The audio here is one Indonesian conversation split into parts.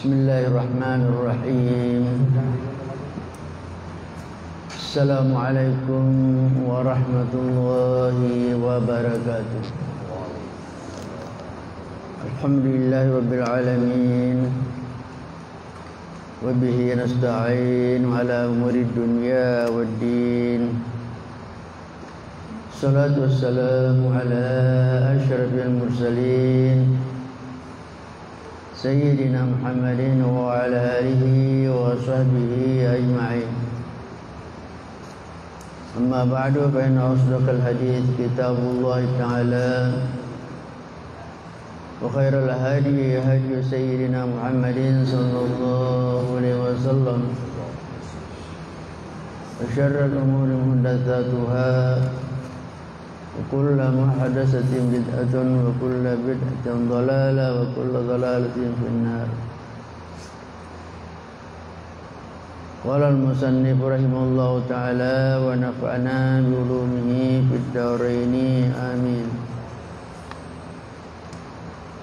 Bismillahirrahmanirrahim. Assalamualaikum warahmatullahi wabarakatuh. Alhamdulillahi rabbil alamin. Wa bihi nasta'in ala umuri dunya waddin. Salatu wassalamu ala asyrafil mursalin Sayyidina Muhammadin wa ala alihi wa sahbihi ajma'in. Amma ba'du, fa inna asdaqal hadits kitabullah ta'ala wa khairal hadi hadi Sayyidina Muhammadin sallallahu alaihi wasallam wa syarrul umuri muhdatsatuha wa kullu muhdatsatin bid'atun wa kullu bid'atin dhalalah wa kullu dhalalatin finnar. Qala al-musannif rahimahullahu ta'ala wa nafa'ana bi ulumihi fid dharain amin.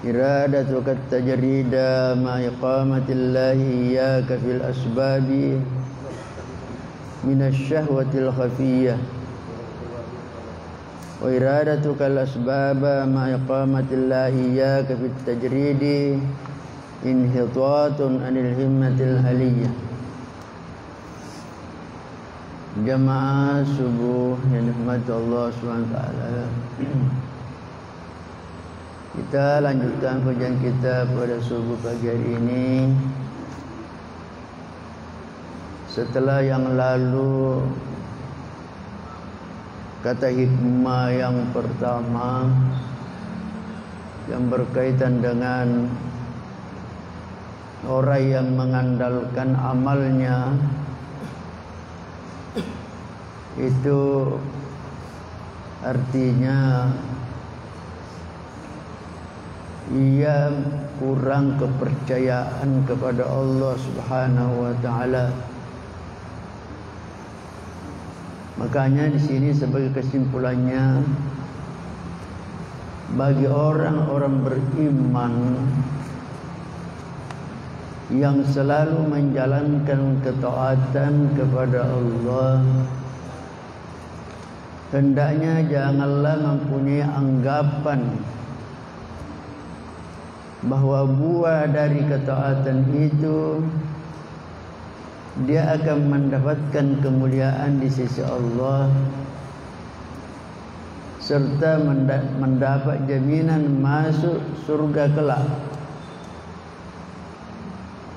Iradatuka at-tajrida ma iqamatillahi iyyaka fil asbabi minasy-syahwatil khafiyyah wa iradatuka al-asbaba ma iqamatillahi iyyaka fit tajridi inhitatun anil himmatil aliyah. Jamaah subuh yang dirahmati Allah SWT, kita lanjutkan kajian kita pada subuh pagi hari ini. Setelah yang lalu, kata hikmah yang pertama yang berkaitan dengan orang yang mengandalkan amalnya itu artinya ia kurang kepercayaan kepada Allah Subhanahu wa taala. Makanya di sini sebagai kesimpulannya, bagi orang-orang beriman yang selalu menjalankan ketaatan kepada Allah, hendaknya janganlah mempunyai anggapan bahwa buah dari ketaatan itu dia akan mendapatkan kemuliaan di sisi Allah serta mendapat jaminan masuk surga kelak.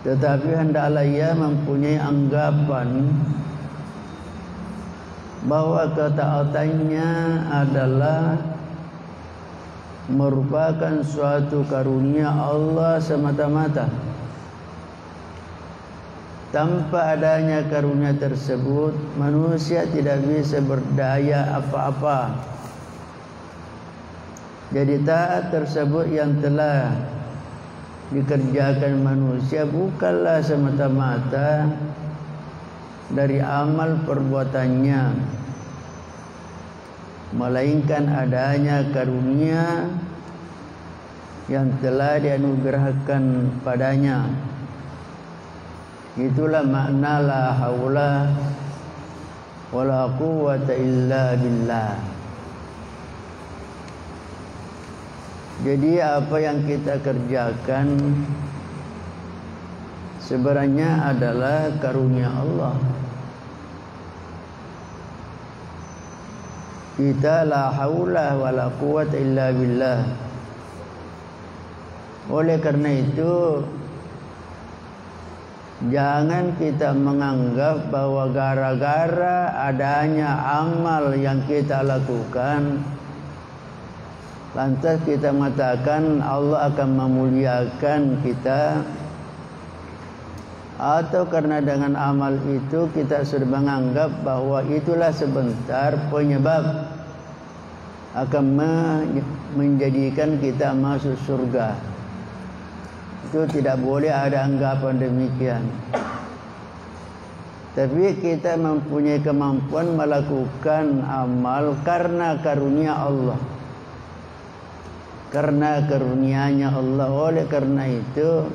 Tetapi hendaklah ia mempunyai anggapan bahwa ketaatannya adalah merupakan suatu karunia Allah semata-mata. Tanpa adanya karunia tersebut, manusia tidak bisa berdaya apa-apa. Jadi taat tersebut yang telah dikerjakan manusia bukanlah semata-mata dari amal perbuatannya, melainkan adanya karunia yang telah dianugerahkan padanya. Itulah makna la haula wala quwwata illa billah. Jadi apa yang kita kerjakan sebenarnya adalah karunia Allah. Kita la haula wala quwwata illa billah. Oleh karena itu, jangan kita menganggap bahwa gara-gara adanya amal yang kita lakukan, lantas kita mengatakan Allah akan memuliakan kita, atau karena dengan amal itu kita sudah menganggap bahwa itulah sebentar penyebab akan menjadikan kita masuk surga. Itu tidak boleh ada anggapan demikian. Tapi kita mempunyai kemampuan melakukan amal karena karunia Allah, karena karunia-Nya Allah. Oleh karena itu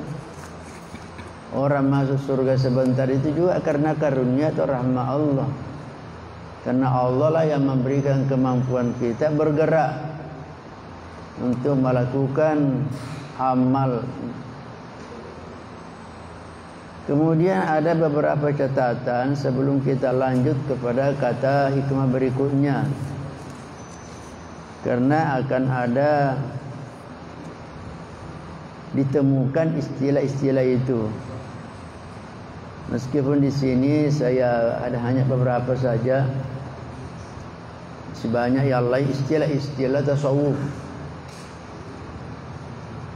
orang masuk surga sebentar itu juga karena karunia atau rahmat Allah. Karena Allah lah yang memberikan kemampuan kita bergerak untuk melakukan amal. Kemudian ada beberapa catatan sebelum kita lanjut kepada kata hikmah berikutnya. Karena akan ada ditemukan istilah-istilah itu. Meskipun di sini saya ada hanya beberapa saja. Sebanyak yang lain istilah-istilah tasawuf.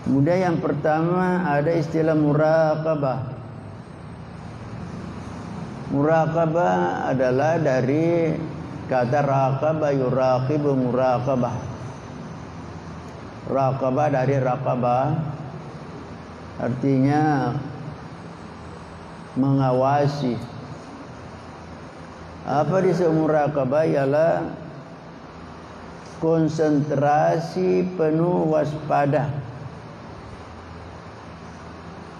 Kemudian yang pertama ada istilah muraqabah. Muraqabah adalah dari kata raqaba yuraqibu muraqabah. Raqabah dari raqabah artinya mengawasi. Apa disebut muraqabah? Ialah konsentrasi penuh waspada.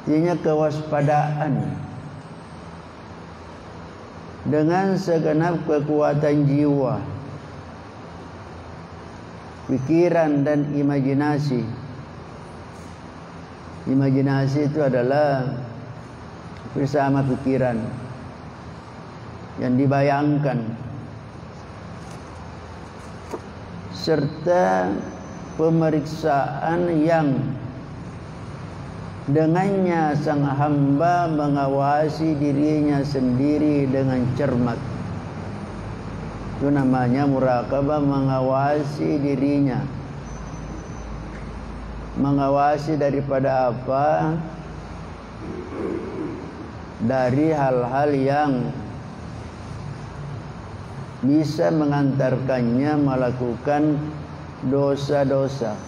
Artinya kewaspadaan dengan segenap kekuatan jiwa, pikiran dan imajinasi. Imajinasi itu adalah bersama pikiran yang dibayangkan, serta pemeriksaan yang dengannya sang hamba mengawasi dirinya sendiri dengan cermat. Itu namanya muraqabah, mengawasi dirinya. Mengawasi daripada apa? Dari hal-hal yang bisa mengantarkannya melakukan dosa-dosa.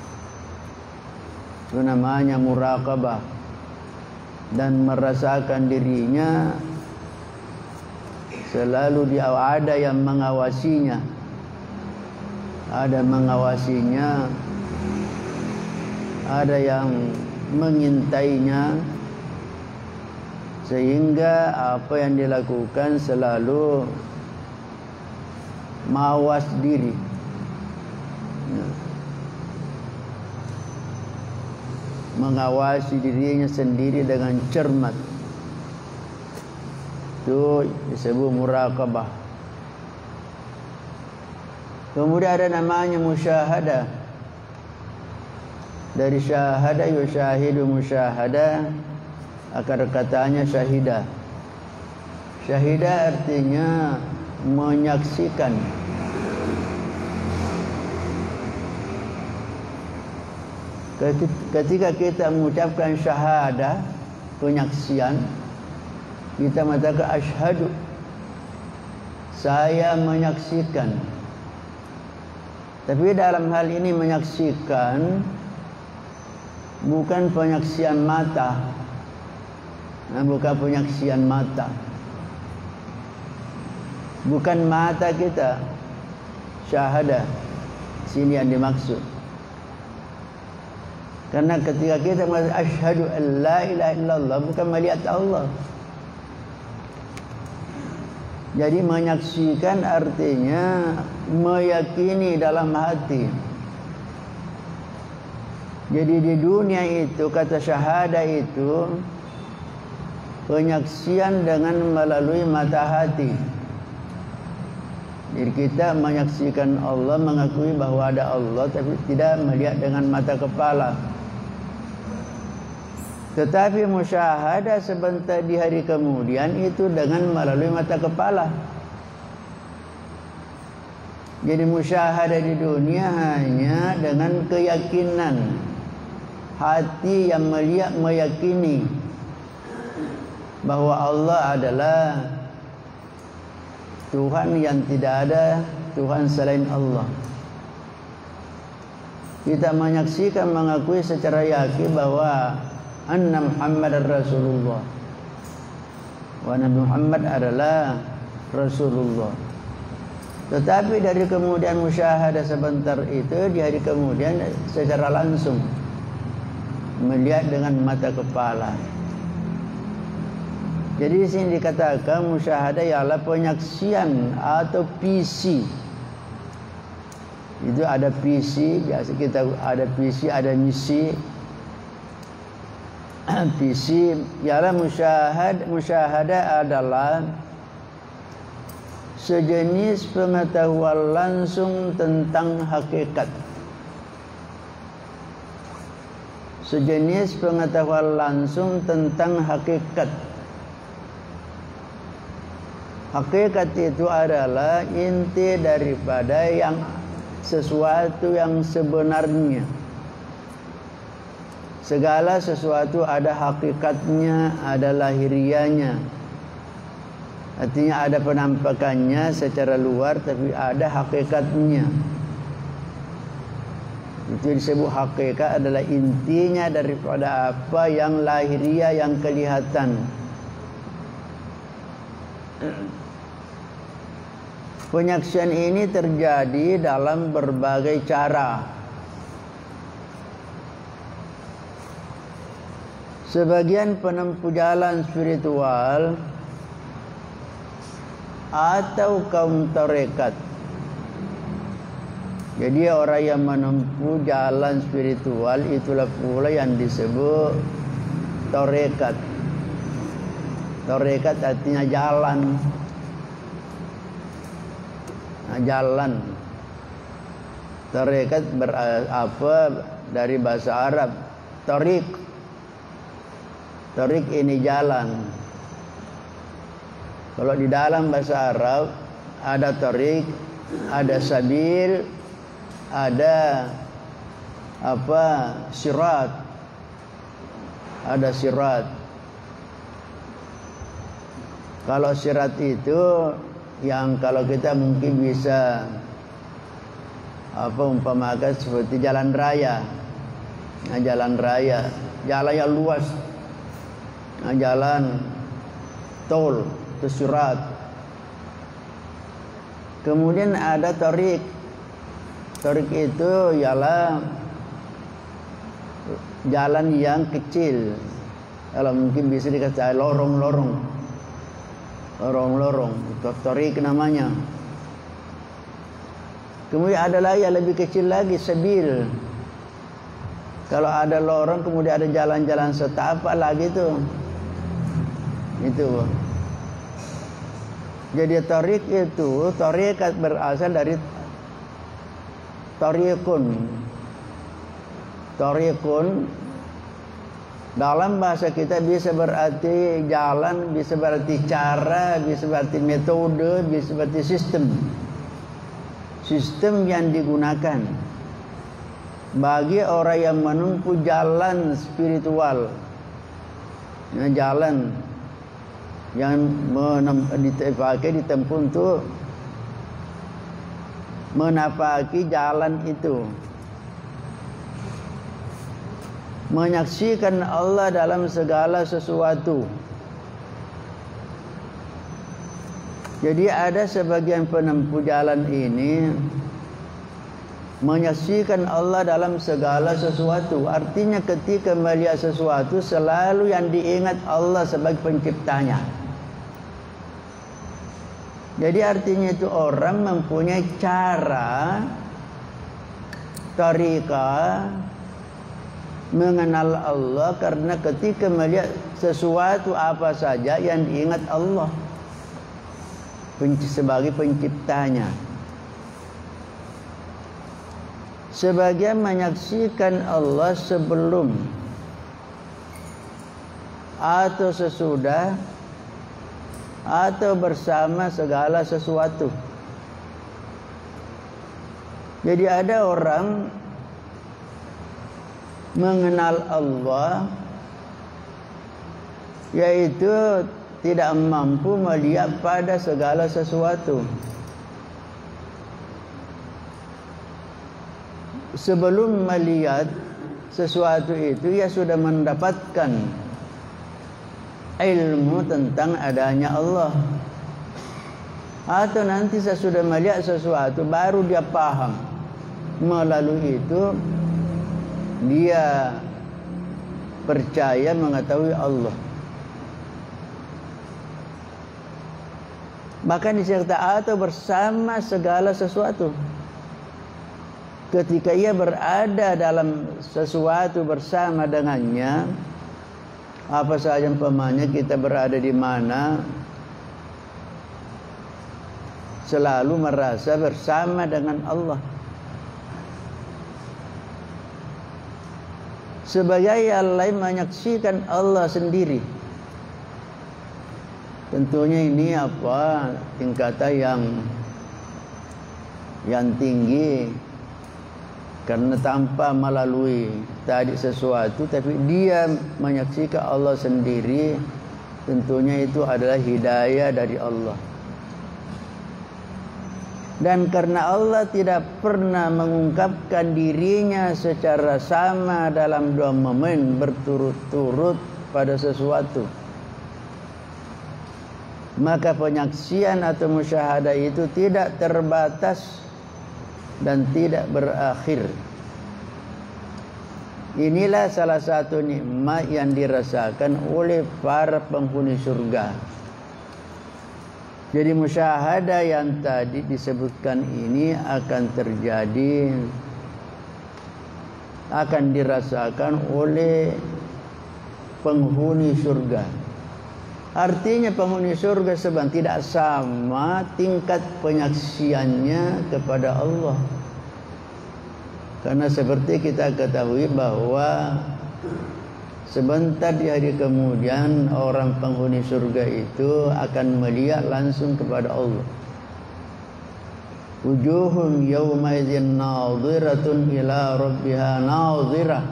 Itu namanya muraqabah. Dan merasakan dirinya selalu ada yang mengawasinya. Ada mengawasinya, ada yang mengintainya, sehingga apa yang dilakukan selalu mawas diri. Mengawasi dirinya sendiri dengan cermat. Itu disebut muraqabah. Kemudian ada namanya musyahadah. Dari syahada yusyahidu musyahadah, akar katanya syahidah. Syahidah artinya menyaksikan. Ketika kita mengucapkan syahadah, penyaksian, kita mengatakan asyhadu, saya menyaksikan. Tapi dalam hal ini menyaksikan bukan penyaksian mata. Bukan penyaksian mata. Bukan mata kita. Syahadah sini yang dimaksud. Karena ketika kita mengatakan asyhadu an la ilaha illallah, bukan melihat Allah. Jadi menyaksikan artinya meyakini dalam hati. Jadi di dunia itu kata syahadah itu penyaksian dengan melalui mata hati. Jadi kita menyaksikan Allah, mengakui bahwa ada Allah, tapi tidak melihat dengan mata kepala. Tetapi musyahadah sebentar di hari kemudian itu dengan melalui mata kepala. Jadi musyahadah di dunia hanya dengan keyakinan hati yang melihat, meyakini bahwa Allah adalah Tuhan yang tidak ada Tuhan selain Allah. Kita menyaksikan, mengakui secara yakin bahwa anna Muhammadar Rasulullah, wa Nabi Muhammad adalah Rasulullah. Tetapi dari kemudian musyahadah sebentar itu, di hari kemudian secara langsung melihat dengan mata kepala. Jadi di sini dikatakan musyahadah ialah penyaksian atau visi. Itu ada visi, biasa kita ada visi, ada misi. Visi ialah musyahadah adalah sejenis pengetahuan langsung tentang hakikat. Sejenis pengetahuan langsung tentang hakikat. Hakikat itu adalah inti daripada yang sesuatu yang sebenarnya. Segala sesuatu ada hakikatnya, ada lahirianya. Artinya ada penampakannya secara luar, tapi ada hakikatnya. Itu disebut hakikat adalah intinya daripada apa yang lahiriah, yang kelihatan. Penyaksian ini terjadi dalam berbagai cara. Sebagian penempuh jalan spiritual atau kaum tarekat. Jadi orang yang menempuh jalan spiritual itulah pula yang disebut tarekat. Tarekat artinya jalan. Jalan. Tarekat berapa dari bahasa Arab? Tariq. Tariq ini jalan. Kalau di dalam bahasa Arab ada tariq, ada sabil, ada sirat. Ada sirat. Kalau sirat itu yang kalau kita mungkin bisa umpamakan seperti jalan raya. Jalan raya, jalan yang luas. Jalan tol, itu sirat. Kemudian ada tariq. Tariq itu ialah jalan yang kecil. Kalau mungkin bisa dikatakan lorong-lorong. Lorong-lorong, tariq namanya. Kemudian ada lagi yang lebih kecil lagi, sabil. Kalau ada lorong kemudian ada jalan-jalan setapak lagi itu. Itu. Jadi tariq itu, tariqat berasal dari tariqun. Tariqun dalam bahasa kita bisa berarti jalan, bisa berarti cara, bisa berarti metode, bisa berarti sistem. Sistem yang digunakan bagi orang yang menempuh jalan spiritual. Jalan yang ditempuh untuk menapaki jalan itu. Menyaksikan Allah dalam segala sesuatu. Jadi ada sebagian penempuh jalan ini menyaksikan Allah dalam segala sesuatu. Artinya ketika melihat sesuatu selalu yang diingat Allah sebagai penciptanya. Jadi artinya itu orang mempunyai cara, tariqah mengenal Allah karena ketika melihat sesuatu apa saja yang diingat Allah sebagai penciptanya. Sebagian menyaksikan Allah sebelum atau sesudah atau bersama segala sesuatu. Jadi ada orang mengenal Allah yaitu tidak mampu melihat pada segala sesuatu. Sebelum melihat sesuatu itu ia sudah mendapatkan ilmu tentang adanya Allah. Atau nanti sesudah melihat sesuatu baru dia paham. Melalui itu dia percaya mengetahui Allah. Bahkan disertai atau bersama segala sesuatu. Ketika ia berada dalam sesuatu bersama dengannya, apa saja umpamanya kita berada di mana, selalu merasa bersama dengan Allah. Sebagai yang lain menyaksikan Allah sendiri. Tentunya ini tingkatan yang tinggi, karena tanpa melalui tadi sesuatu, tapi dia menyaksikan Allah sendiri. Tentunya itu adalah hidayah dari Allah. Dan karena Allah tidak pernah mengungkapkan dirinya secara sama dalam dua momen berturut-turut pada sesuatu, maka penyaksian atau musyahadah itu tidak terbatas dan tidak berakhir. Inilah salah satu nikmat yang dirasakan oleh para penghuni surga. Jadi musyahadah yang tadi disebutkan ini akan terjadi, akan dirasakan oleh penghuni surga. Artinya penghuni surga sebenarnya tidak sama tingkat penyaksiannya kepada Allah. Karena seperti kita ketahui bahwa sebentar di hari kemudian orang penghuni surga itu akan melihat langsung kepada Allah. Wujuhum yawma idzin nadhiratun ila rabbiha nadhirah.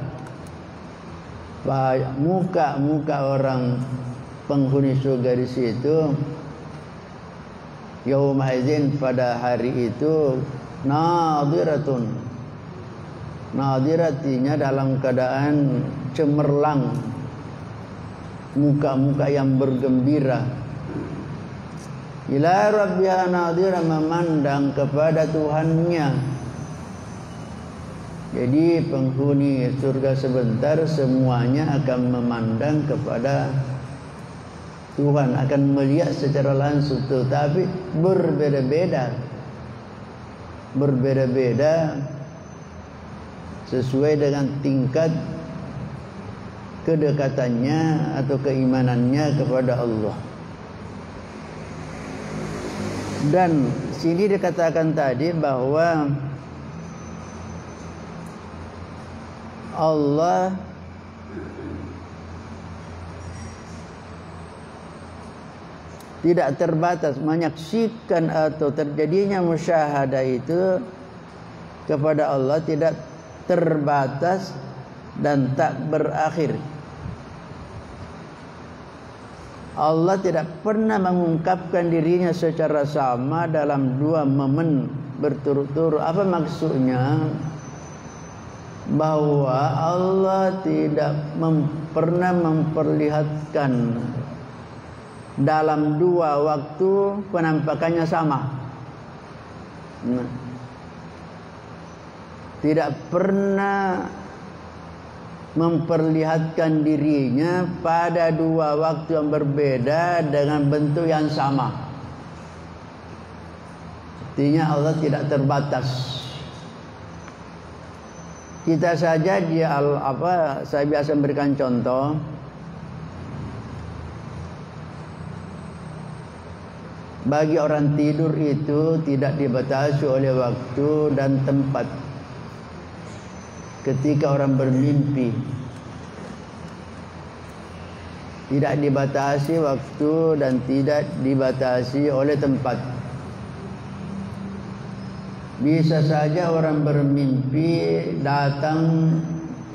Muka-muka orang penghuni surga di situ yawma idzin pada hari itu nadhiratun. Nadhiratinya dalam keadaan cemerlang, muka-muka yang bergembira. Ila rabbiha nadhira, memandang kepada Tuhannya. Jadi penghuni surga sebentar semuanya akan memandang kepada Tuhan, akan melihat secara langsung, tetapi berbeda-beda. Berbeda-beda sesuai dengan tingkat kedekatannya atau keimanannya kepada Allah. Dan sini dikatakan tadi bahwa Allah tidak terbatas menyaksikan atau terjadinya musyahadah itu kepada Allah tidak terbatas dan tak berakhir. Allah tidak pernah mengungkapkan dirinya secara sama dalam dua momen berturut-turut. Apa maksudnya? Bahwa Allah tidak pernah memperlihatkan dalam dua waktu penampakannya sama. Tidak pernah memperlihatkan dirinya pada dua waktu yang berbeda dengan bentuk yang sama. Artinya Allah tidak terbatas. Kita saja saya biasa memberikan contoh. Bagi orang tidur itu tidak dibatasi oleh waktu dan tempat. Ketika orang bermimpi tidak dibatasi waktu dan tidak dibatasi oleh tempat. Bisa saja orang bermimpi datang,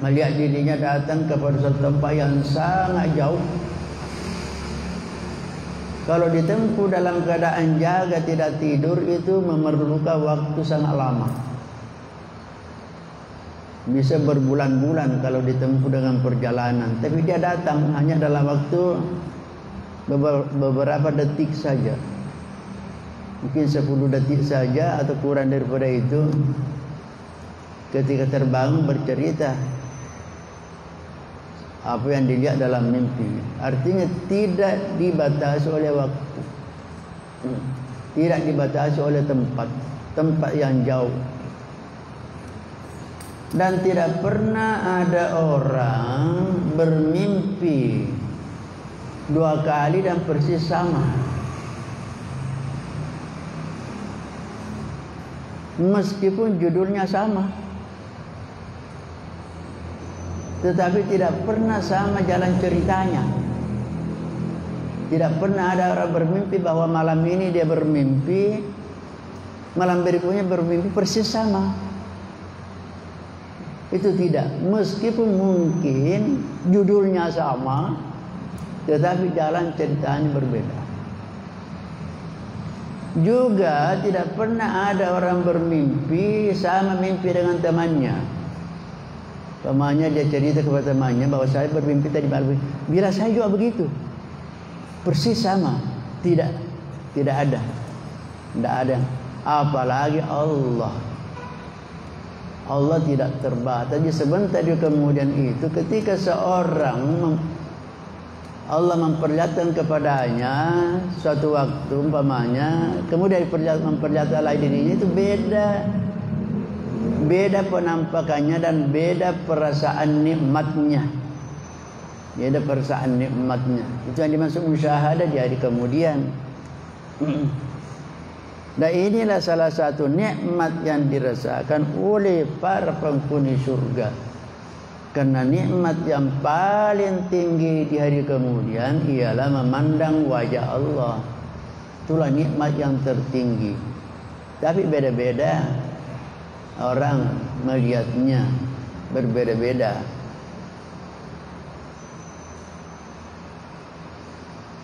melihat dirinya datang kepada suatu tempat yang sangat jauh. Kalau ditempuh dalam keadaan jaga tidak tidur itu memerlukan waktu sangat lama. Bisa berbulan-bulan kalau ditempuh dengan perjalanan. Tapi dia datang hanya dalam waktu beberapa detik saja. Mungkin 10 detik saja atau kurang daripada itu. Ketika terbangun bercerita apa yang dilihat dalam mimpi. Artinya tidak dibatasi oleh waktu. tidak dibatasi oleh tempat yang jauh. Dan tidak pernah ada orang bermimpi 2 kali dan persis sama. Meskipun judulnya sama, tetapi tidak pernah sama jalan ceritanya. Tidak pernah ada orang bermimpi bahwa malam ini dia bermimpi, malam berikutnya bermimpi persis sama. Itu tidak. Meskipun mungkin judulnya sama, tetapi jalan ceritanya berbeda. Juga tidak pernah ada orang bermimpi sama mimpi dengan temannya. Temannya dia cerita kepada temannya bahwa saya bermimpi tadi malam. Bila saya juga begitu, persis sama. Tidak ada. Tidak ada. Apalagi Allah. Allah tidak terbatas. Jadi sebentar kemudian itu, ketika seorang Allah memperlihatkan kepadanya suatu waktu umpamanya, kemudian memperlihatkan lagi dirinya, itu beda penampakannya dan beda perasaan nikmatnya. Beda perasaan nikmatnya. Itu yang dimaksud musyahadah di hari kemudian. Dan inilah salah satu nikmat yang dirasakan oleh para penghuni surga. Karena nikmat yang paling tinggi di hari kemudian ialah memandang wajah Allah. Itulah nikmat yang tertinggi. Tapi beda-beda orang melihatnya, berbeda-beda.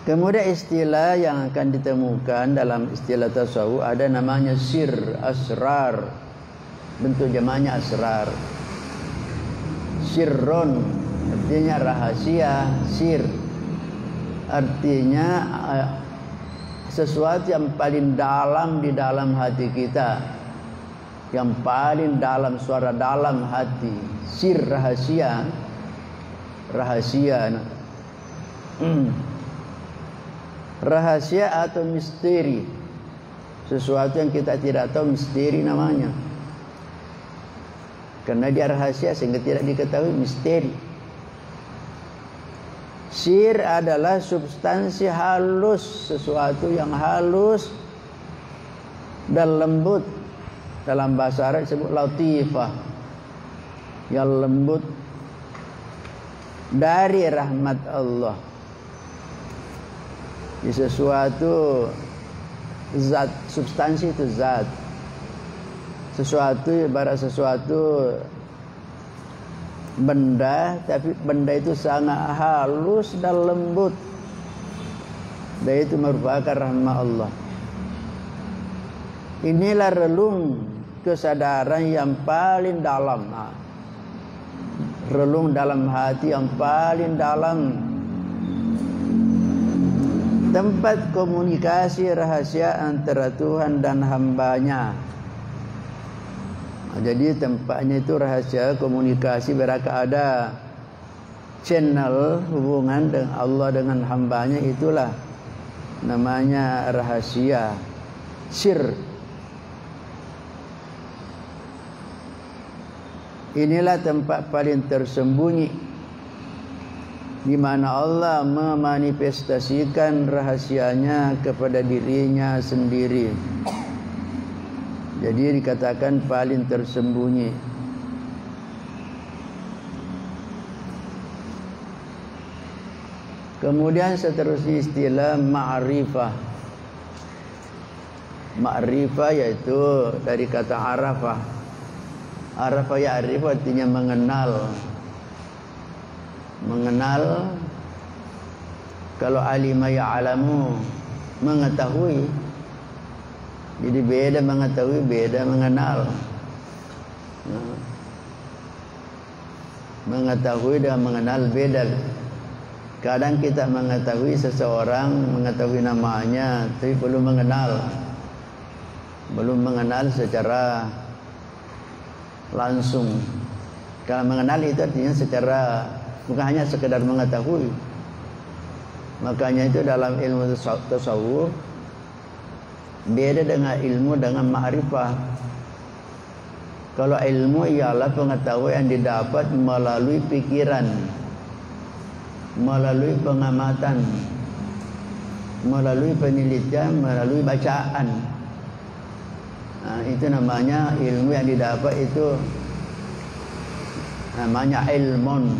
Kemudian istilah yang akan ditemukan dalam istilah tasawuf ada namanya sir, asrar. Bentuk jamaknya asrar. Sirron artinya rahasia, sir artinya sesuatu yang paling dalam di dalam hati kita, yang paling dalam, suara dalam hati. Sir, rahasia. Rahasia atau misteri, sesuatu yang kita tidak tahu, misteri namanya. Karena dia rahasia sehingga tidak diketahui, misteri. Sir adalah substansi halus, sesuatu yang halus dan lembut. Dalam bahasa Arab disebut latifah, yang lembut dari rahmat Allah. Di sesuatu zat, substansi itu zat. Sesuatu ibarat sesuatu benda, tapi benda itu sangat halus dan lembut. Dan itu merupakan rahmat Allah. Inilah relung kesadaran yang paling dalam. Relung dalam hati yang paling dalam. Tempat komunikasi rahasia antara Tuhan dan hambanya. Jadi tempatnya itu rahasia komunikasi, beraka ada channel hubungan dengan Allah dengan hambanya, itulah namanya rahasia, sir. Inilah tempat paling tersembunyi di mana Allah memanifestasikan rahasianya kepada dirinya sendiri. Jadi dikatakan paling tersembunyi. Kemudian seterusnya istilah ma'rifah. Ma'rifah yaitu dari kata arafah. Arafah ya'rif artinya mengenal. Mengenal, kalau alima ya'lamu, mengetahui. Jadi beda mengetahui, beda mengenal. Mengetahui dan mengenal beda. Kadang kita mengetahui seseorang, mengetahui namanya, tapi belum mengenal. Belum mengenal secara langsung. Kalau mengenal itu artinya secara, bukan hanya sekedar mengetahui. Makanya itu dalam ilmu tasawuf Beda dengan ilmu dengan ma'rifah. Kalau ilmu ialah pengetahuan yang didapat melalui pikiran, melalui pengamatan, melalui penelitian, melalui bacaan. Nah, itu namanya ilmu yang didapat, itu namanya ilmun.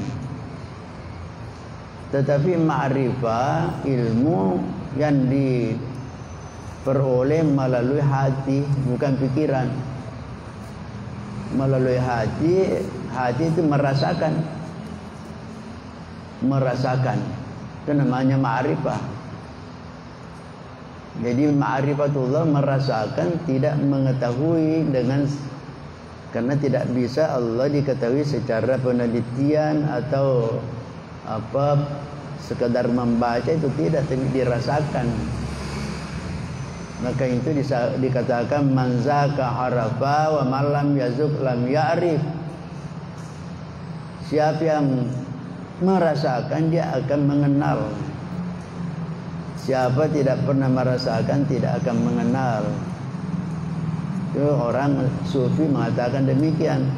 Tetapi ma'rifah ilmu yang diperoleh melalui hati, bukan pikiran. Melalui hati, hati itu merasakan. Itu namanya ma'rifah. Jadi ma'rifatullah merasakan, tidak mengetahui karena tidak bisa Allah diketahui secara penelitian atau sekadar membaca, itu tidak, tapi dirasakan. Maka itu dikatakan man zaka arafa wa man lam yazuk lam ya'rif. Siapa yang merasakan dia akan mengenal. Siapa tidak pernah merasakan tidak akan mengenal. Itu orang sufi mengatakan demikian.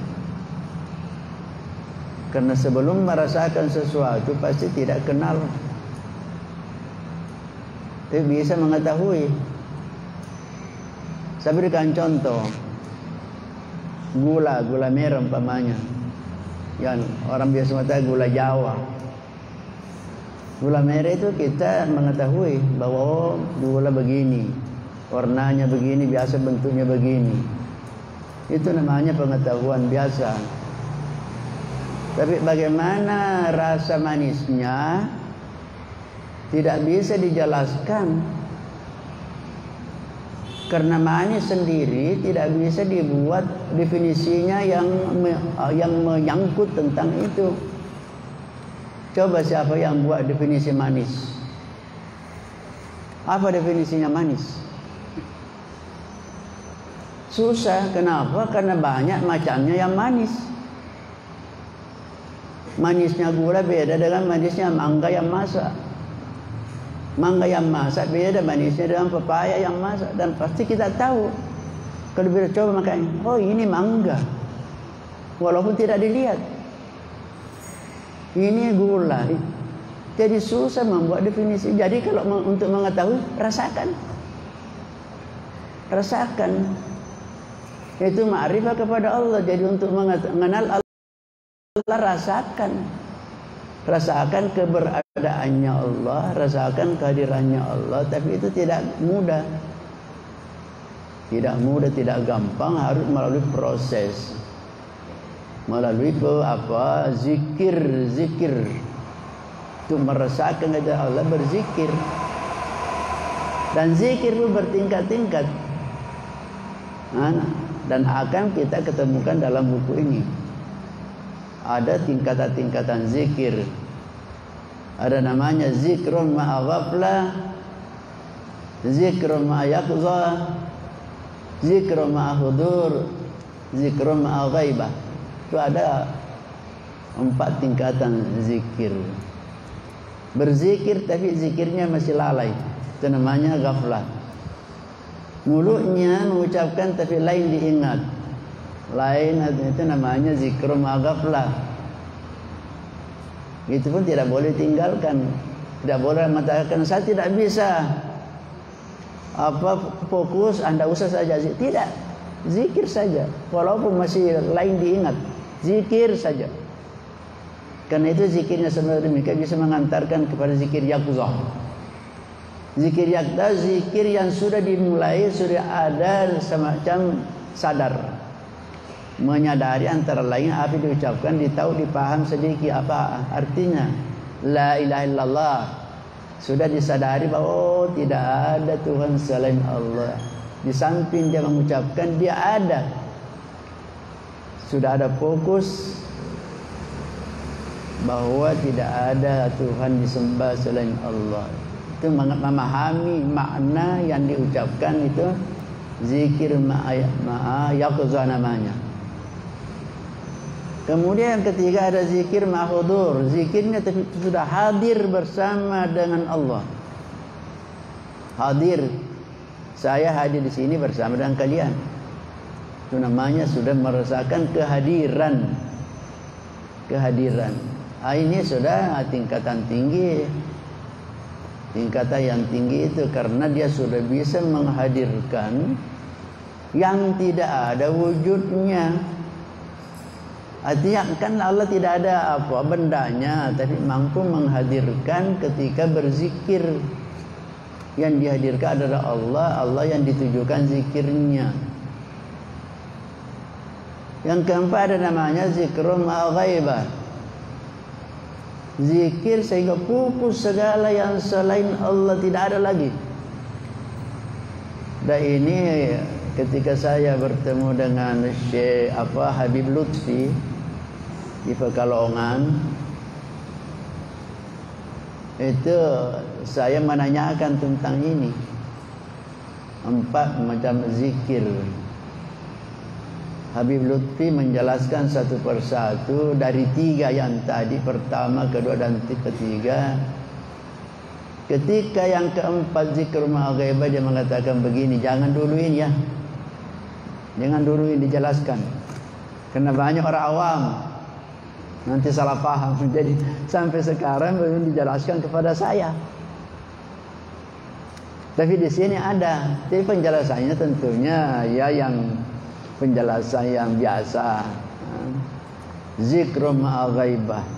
Karena sebelum merasakan sesuatu pasti tidak kenal, tapi bisa mengetahui. Saya berikan contoh, gula merah umpamanya, yang orang biasa mengatakan gula Jawa. Gula merah itu kita mengetahui bahwa gula begini, warnanya begini, biasa bentuknya begini. Itu namanya pengetahuan biasa. Tapi bagaimana rasa manisnya tidak bisa dijelaskan. Karena manis sendiri tidak bisa dibuat definisinya yang menyangkut tentang itu. Coba siapa yang buat definisi manis? Apa definisinya manis? Susah. Kenapa? Karena banyak macamnya yang manis. Manisnya gula beda dengan manisnya mangga yang masak. Mangga yang masak beda manisnya dengan pepaya yang masak. Dan pasti kita tahu, kalau kita coba makan, oh ini mangga, walaupun tidak dilihat. Ini gula. Jadi susah membuat definisi. Jadi kalau untuk mengetahui, rasakan. Itu ma'rifah kepada Allah. Jadi untuk mengenal Allah, rasakan keberadaannya Allah, rasakan kehadirannya Allah. Tapi itu tidak mudah, tidak gampang. Harus melalui proses, melalui zikir untuk merasakan kehadiran Allah, berzikir. Dan zikir itu bertingkat-tingkat, dan akan kita ketemukan dalam buku ini. Ada tingkatan-tingkatan zikir. Ada namanya zikrun ma'a ghaflah, zikrun ma'a yaqza, zikrun ma'a hudur, zikrun ma'a ghaibah. Itu ada 4 tingkatan zikir. Berzikir tapi zikirnya masih lalai, itu namanya ghaflah. Mulutnya mengucapkan tapi lain diingat, itu namanya zikrun ma'a ghaflah. Itu pun tidak boleh tinggalkan. Tidak boleh mengatakan saya tidak bisa fokus, Anda usah saja. Tidak, zikir saja walaupun masih lain diingat, zikir saja. Karena itu zikirnya sebenarnya demikian bisa mengantarkan kepada zikir yaqzah. Zikir yaqzah, zikir yang sudah dimulai, sudah ada semacam sadar, menyadari antara lain apa yang diucapkan, ditahu, dipaham sedikit apa artinya la ilaha illallah. Sudah disadari bahwa tidak ada Tuhan selain Allah. Di samping dia mengucapkan, dia ada. Sudah ada fokus bahwa tidak ada Tuhan disembah selain Allah. Itu memahami makna yang diucapkan, itu zikir ma'a yaqzah namanya. Kemudian ketiga ada zikir ma'hudur. Zikirnya sudah hadir bersama dengan Allah. Hadir saya hadir di sini bersama dengan kalian. Itu namanya sudah merasakan kehadiran. Ini sudah tingkatan tinggi. Tingkatan yang tinggi itu karena dia sudah bisa menghadirkan yang tidak ada wujudnya. Artinya kan Allah tidak ada apa bendanya, tapi mampu menghadirkan ketika berzikir. Yang dihadirkan adalah Allah, Allah yang ditujukan zikirnya. Yang keempat ada namanya zikrul ma'ghaibah. Zikir sehingga pupus segala yang selain Allah tidak ada lagi. Dan ini ketika saya bertemu dengan Syekh Habib Lutfi di Pekalongan, itu saya menanyakan tentang ini 4 macam zikir. Habib Lutfi menjelaskan satu persatu dari 3 yang tadi, pertama, kedua dan ketiga. Ketika yang keempat zikr ma'ghaibah, dia mengatakan begini, jangan duluin ya, jangan duluin dijelaskan, karena banyak orang awam nanti salah paham. Jadi sampai sekarang belum dijelaskan kepada saya. Tapi di sini ada. Tapi penjelasannya tentunya ya yang penjelasan yang biasa. Zikr ma'ghaibah.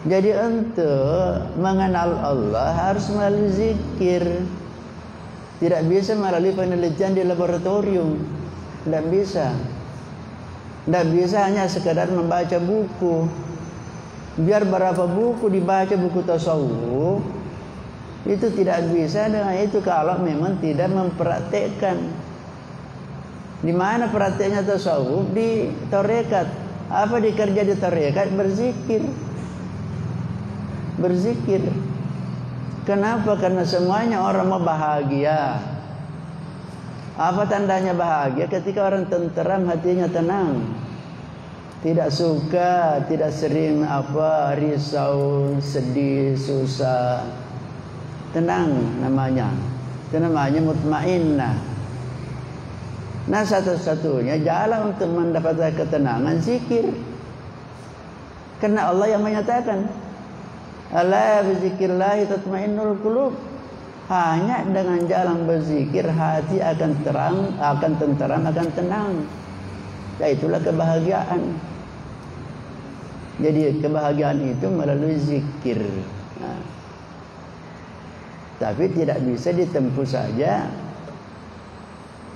Jadi untuk mengenal Allah harus melalui zikir. Tidak bisa melalui penelitian di laboratorium. Tidak bisa. Tidak bisa hanya sekedar membaca buku. Biar berapa buku dibaca, buku tasawuf, itu tidak bisa dengan itu kalau memang tidak mempraktekkan. Di mana prakteknya tasawuf? Di tarekat. Apa dikerja di tarekat? Berzikir. Berzikir. Kenapa? Karena semuanya orang mau bahagia. Apa tandanya bahagia? Ketika orang tenteram, hatinya tenang, tidak suka, tidak sering risau, sedih, susah. Tenang namanya. Itu namanya mutmainnah. Nah, satu-satunya jalan untuk mendapatkan ketenangan zikir. Karena Allah yang menyatakan, ala bizikrillah tatmainnul qulub. Hanya dengan jalan berzikir hati akan terang, akan tenteram, akan tenang. Ya, itulah kebahagiaan. Jadi kebahagiaan itu melalui zikir. Nah, tapi tidak bisa ditempuh saja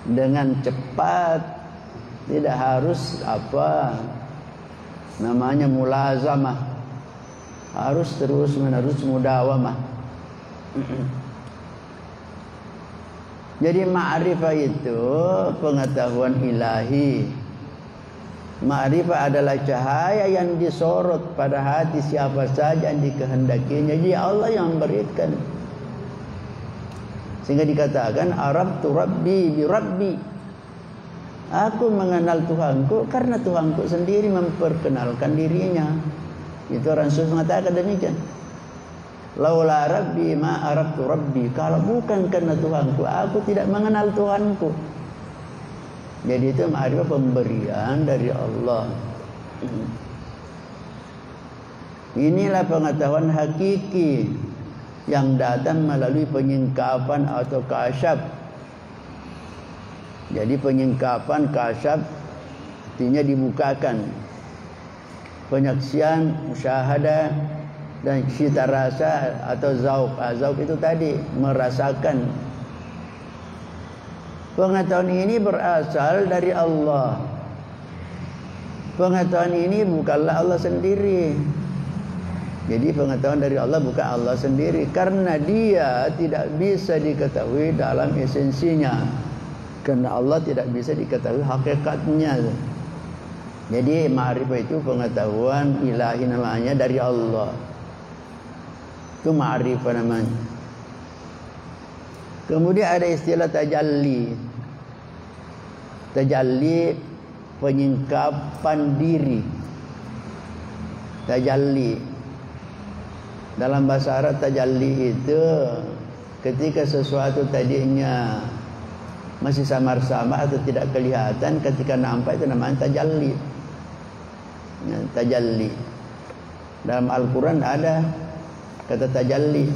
dengan cepat. Tidak harus namanya mulazamah. Harus terus-menerus mudawamah. Jadi ma'rifah itu pengetahuan ilahi. Ma'rifah adalah cahaya yang disorot pada hati siapa saja yang dikehendakinya. Jadi Allah yang memberikan. Sehingga dikatakan arabtu rabbi bi rabbi. Aku mengenal Tuhanku karena Tuhanku sendiri memperkenalkan dirinya. Itu orang sufi mengatakan demikian. Laula rabbi ma arabtu rabbi. Kalau bukan karena Tuhanku, aku tidak mengenal Tuhanku. Jadi itu ma'rifah pemberian dari Allah. Inilah pengetahuan hakiki yang datang melalui penyingkapan atau kasyaf. Jadi penyingkapan, kasyaf artinya dibukakan. Penyaksian, musyahadah, dan cita rasa atau zauq. Zauq itu tadi merasakan. Pengetahuan ini berasal dari Allah. Pengetahuan ini bukanlah Allah sendiri. Jadi pengetahuan dari Allah bukan Allah sendiri, karena dia tidak bisa diketahui dalam esensinya. Karena Allah tidak bisa diketahui hakikatnya. Jadi ma'rifah itu pengetahuan ilahi namanya dari Allah. Itu ma'rifah namanya. Kemudian ada istilah tajalli. Tajalli penyingkapan diri. Tajalli. Dalam bahasa Arab tajalli itu ketika sesuatu tadinya masih samar-samar atau tidak kelihatan, ketika nampak itu namanya tajalli. Ya, tajalli. Dalam Al-Quran ada kata tajalli.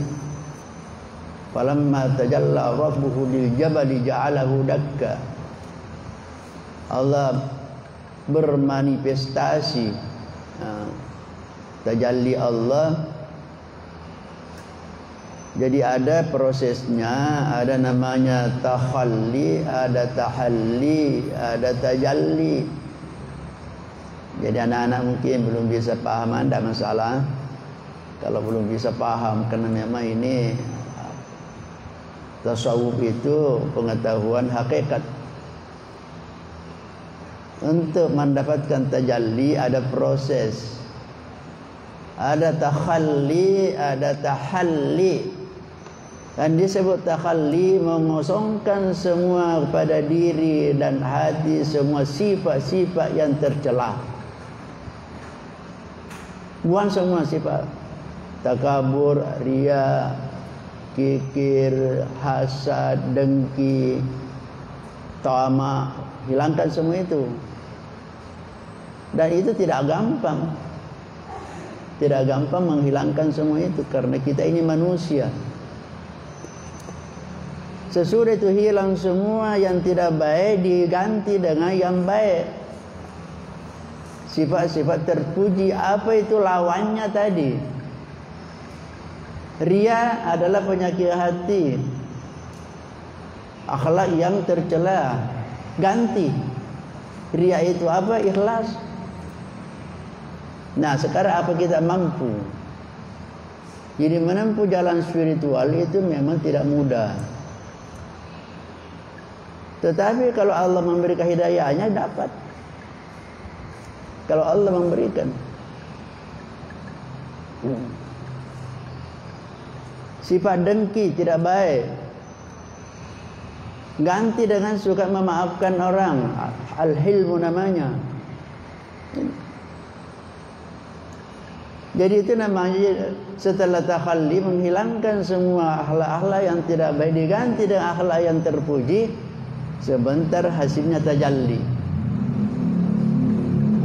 Falamma tajalla rabbuhu lil jabali ja'alahu dakka. Allah bermanifestasi. Tajalli Allah. Jadi ada prosesnya, ada namanya takhalli, ada tahalli, ada tajalli. Jadi anak-anak mungkin belum bisa paham, tidak masalah. Kalau belum bisa paham, karena memang ini tasawuf itu pengetahuan hakikat. Untuk mendapatkan tajalli ada proses. Ada takhalli, ada tahalli. Dan disebut takhalli mengosongkan semua pada diri dan hati, semua sifat-sifat yang tercela. Buang semua sifat takabur, riya, kikir, hasad, dengki, tamak, hilangkan semua itu. Dan itu tidak gampang. Tidak gampang menghilangkan semua itu karena kita ini manusia. Sesudah itu hilang semua yang tidak baik diganti dengan yang baik. Sifat-sifat terpuji, apa itu lawannya tadi? Riya adalah penyakit hati. Akhlak yang tercela. Ganti. Riya itu apa? Ikhlas. Nah, sekarang apa kita mampu? Jadi menempuh jalan spiritual itu memang tidak mudah. Tetapi kalau Allah memberikan hidayahnya dapat. Kalau Allah memberikan. Sifat dengki tidak baik. Ganti dengan suka memaafkan orang. Al-hilmu namanya. Jadi itu namanya setelah takhalli menghilangkan semua akhlak-akhlak yang tidak baik diganti dengan akhlak yang terpuji. Sebentar hasilnya tajalli.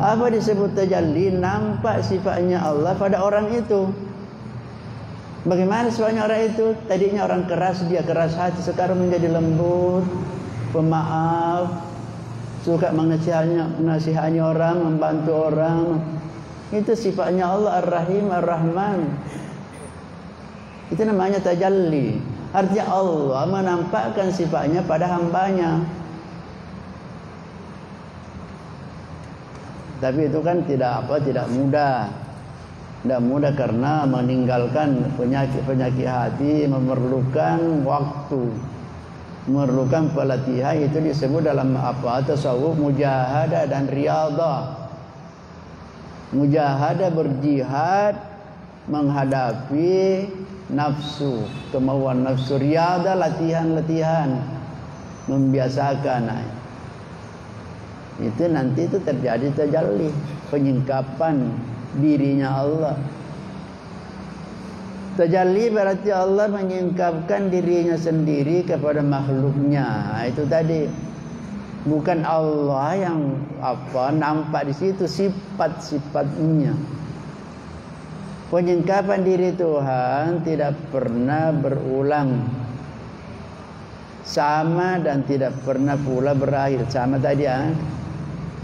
Apa disebut tajalli? Nampak sifatnya Allah pada orang itu. Bagaimana sifatnya orang itu? Tadinya orang keras, dia keras hati, sekarang menjadi lembut, pemaaf, suka menasihani orang, membantu orang. Itu sifatnya Allah Ar-Rahim Ar-Rahman. Itu namanya tajalli. Artinya Allah menampakkan sifatnya pada hambanya. Tapi itu kan tidak mudah. Tidak mudah karena meninggalkan penyakit hati memerlukan waktu. Memerlukan pelatihan, itu disebut dalam tasawuf mujahadah dan riyadhah. Mujahadah berjihad menghadapi nafsu, kemauan nafsu. Riyadhah latihan-latihan membiasakan. Itu nanti itu terjadi tajalli, penyingkapan dirinya Allah. Tajalli berarti Allah menyingkapkan dirinya sendiri kepada makhluknya. Itu tadi. Bukan Allah yang nampak di situ sifat-sifatnya. Penyingkapan diri Tuhan tidak pernah berulang. Sama dan tidak pernah pula berakhir. Sama tadi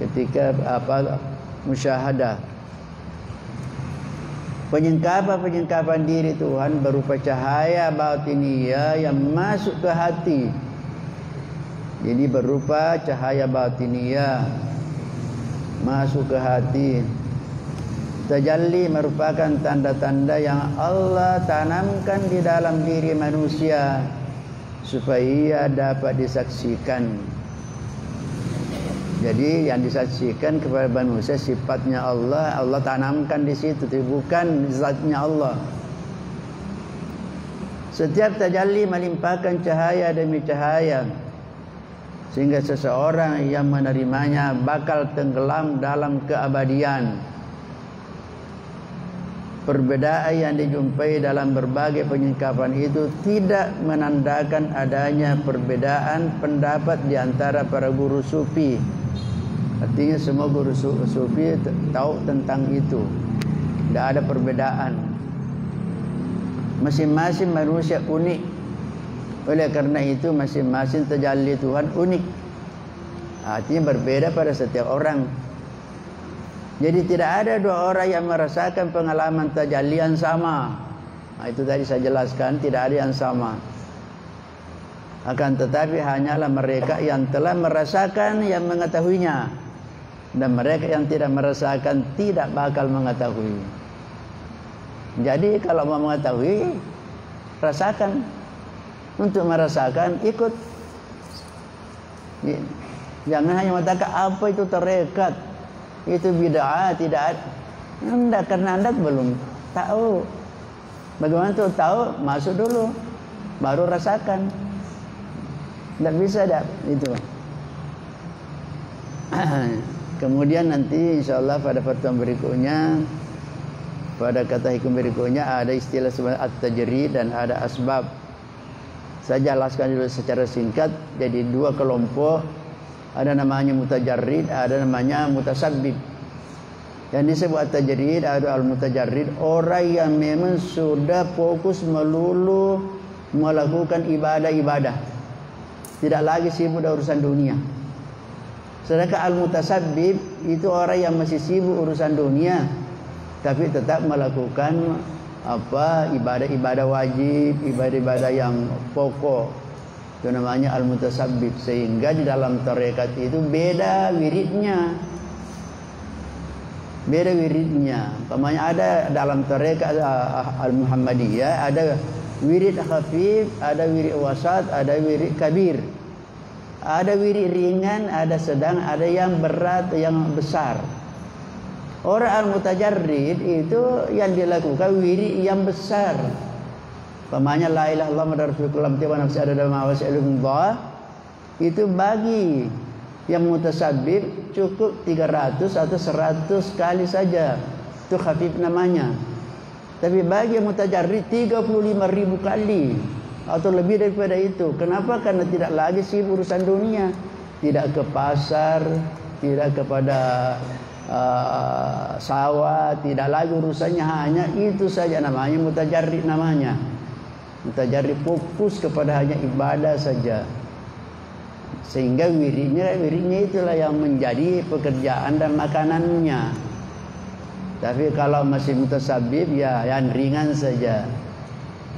ketika musyahadah. Penyingkapan diri Tuhan berupa cahaya batiniyah yang masuk ke hati. Jadi berupa cahaya batiniyah masuk ke hati. Tajalli merupakan tanda-tanda yang Allah tanamkan di dalam diri manusia supaya dapat disaksikan. Jadi yang disaksikan kepada manusia sifatnya Allah, Allah tanamkan di situ, bukan zatnya Allah. Setiap tajalli melimpahkan cahaya demi cahaya, sehingga seseorang yang menerimanya bakal tenggelam dalam keabadian. perbedaan yang dijumpai dalam berbagai penyikapan itu tidak menandakan adanya perbedaan pendapat di antara para guru sufi. Artinya semua guru sufi tahu tentang itu. Tidak ada perbedaan. Masing-masing manusia unik. Oleh karena itu masing-masing tajalli Tuhan unik. Artinya berbeda pada setiap orang. Jadi tidak ada dua orang yang merasakan pengalaman tajalli yang sama. Itu tadi saya jelaskan, tidak ada yang sama. Akan tetapi hanyalah mereka yang telah merasakan yang mengetahuinya. Dan mereka yang tidak merasakan tidak bakal mengetahui. Jadi kalau mau mengetahui, rasakan. Untuk merasakan, ikut. Jangan hanya mengatakan apa itu tarekat, itu bid'ah, tidak ada. Anda karena Anda belum tahu. Bagaimana tuh tahu? Masuk dulu, baru rasakan. Tidak bisa dah itu. Kemudian nanti insyaallah pada pertemuan berikutnya, pada kata hikum berikutnya ada istilah sebagai at-tajrid dan ada asbab. Saya jelaskan dulu secara singkat. Jadi dua kelompok, ada namanya mutajarrid, ada namanya mutasabbib. Yang disebut at-tajrid ada al-mutajarrid, orang yang memang sudah fokus melulu melakukan ibadah-ibadah, tidak lagi sibuk dengan urusan dunia. Sedangkan al-mutasabbib itu orang yang masih sibuk urusan dunia tapi tetap melakukan ibadah-ibadah wajib, ibadah-ibadah yang pokok. Itu namanya al-mutasabbib. Sehingga di dalam tarekat itu beda wiridnya. Beda wiridnya. Umpamanya ada dalam tarekat al-Muhammadiyah ada wirid khafif, ada wirid wasat, ada wirid kabir. Ada wirid ringan, ada sedang, ada yang berat, yang besar. Orang al-mutajarrid itu yang dilakukan wirid yang besar. Umpamanya la ilaha illallah muhammadur rasulullah tiba nafsi ada dalam awas ilmuullah, itu bagi yang mutasabbib cukup 300 atau 100 kali saja. Itu khafif namanya. Tapi bagi yang mutajarrid 35.000 kali atau lebih daripada itu. Kenapa? Karena tidak lagi sibuk urusan dunia. Tidak ke pasar, tidak kepada sawah, tidak lagi urusannya, hanya itu saja. Namanya mutajarrid namanya. Mutajarrid fokus kepada hanya ibadah saja. Sehingga wiridnya itulah yang menjadi pekerjaan dan makanannya. Tapi kalau masih mutasabbib ya yang ringan saja.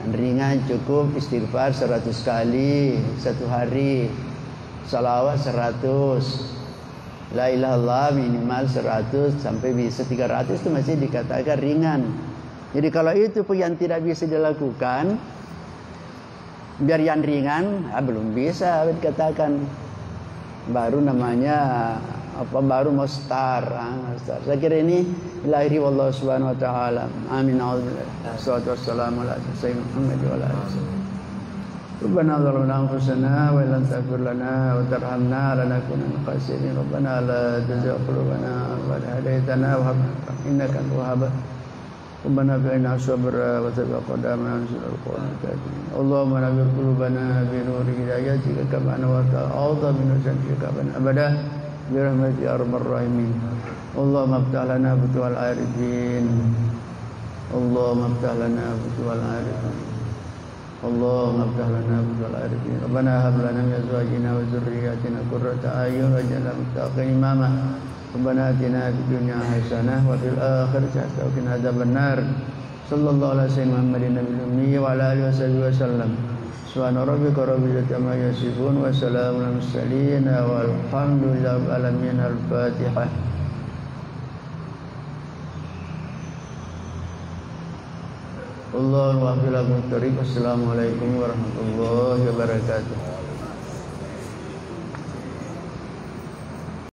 Yang ringan cukup istighfar 100 kali satu hari. Salawat 100. La ilaha illallah minimal 100 sampai bisa 300 itu masih dikatakan ringan. Jadi kalau itu pun yang tidak bisa dilakukan, biar yang ringan belum bisa dikatakan. Baru namanya baru mau start. Saya kira ini lahiri wallahu subhanahu wa ta'ala. Amin. Wassalatu wassalamu ala sayyidina Muhammad wa ala alihi. Rabbana zalamna anfusana wa illam taghfir lana wa tarhamna lanakunanna minal khasirin. Rabbana la tuzigh qulubana ba'da idh hadaytana wa hab lana innaka antal wahhab. Rabbana bi'inna sabra wa tabi'a qadamana ansurul qawmal kafirin. Allahumma nawwir qulubana bi nuri hidayatika kama nawwarta al-ardha bi nuri syamsika abada bi rahmatika ya arhamar rahimin. Allahumma iftah lana futuhal arifin. Allahumma iftah lana futuhal arifin. Allahumma iftah lana futuhal arifin. Rabbana hab lana min azwajina wa dhurriyyatina qurrata a'yun waj'alna lil muttaqina imama. Rabbana atina fid dunya hasanah wa fil akhirati hasanah wa qina adzabannar. Sallallahu alaihi wasallam Muhammadin nabiyil ummi wa ala alihi wasallam. Subhana rabbika rabbil izzati amma yasifun wa salamun alal mursalin walhamdulillahi rabbil alamin. Al-Fatihah. Allahu akbar. Assalamualaikum warahmatullahi wabarakatuh.